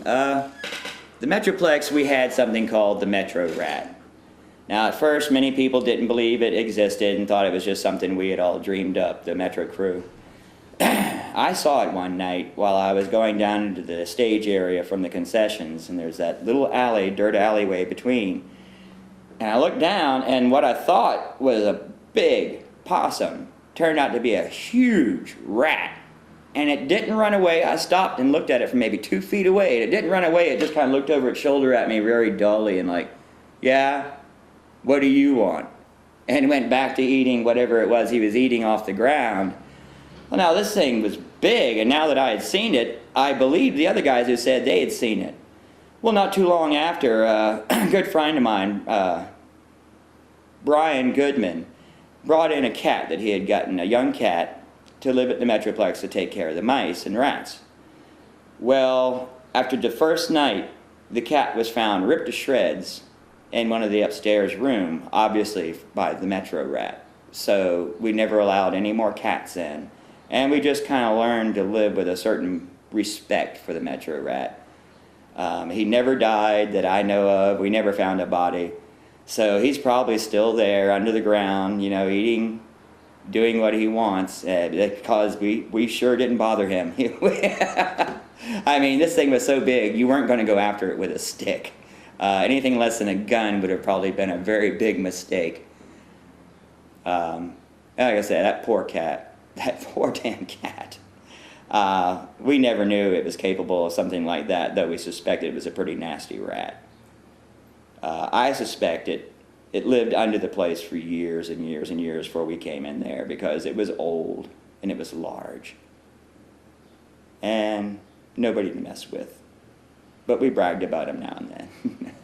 The Metroplex, we had something called the Metro Rat. Now, at first, many people didn't believe it existed and thought it was just something we had all dreamed up, the Metro crew. I saw it one night while I was going down into the stage area from the concessions, and there's that little alley, dirt alleyway between. And I looked down, and what I thought was a big possum turned out to be a huge rat. And it didn't run away. I stopped and looked at it from maybe 2 feet away. It didn't run away. It just kind of looked over its shoulder at me very dully and like, yeah, what do you want? And went back to eating whatever it was he was eating off the ground. Well, now this thing was big, and now that I had seen it, I believed the other guys who said they had seen it. Well, not too long after, a good friend of mine, Brian Goodman, brought in a cat that he had gotten, a young cat, to live at the Metroplex to take care of the mice and rats. Well, after the first night, the cat was found ripped to shreds in one of the upstairs room, obviously by the Metro Rat. So we never allowed any more cats in. And we just kind of learned to live with a certain respect for the Metro Rat. He never died that I know of. We never found a body. So he's probably still there under the ground, you know, eating, doing what he wants, because we sure didn't bother him. I mean, this thing was so big, you weren't going to go after it with a stick. Anything less than a gun would have probably been a very big mistake. Like I said, that poor cat, that poor damn cat. We never knew it was capable of something like that, though we suspected it was a pretty nasty rat. I suspect it lived under the place for years and years and years before we came in there, because it was old and it was large. And nobody to mess with. But we bragged about him now and then.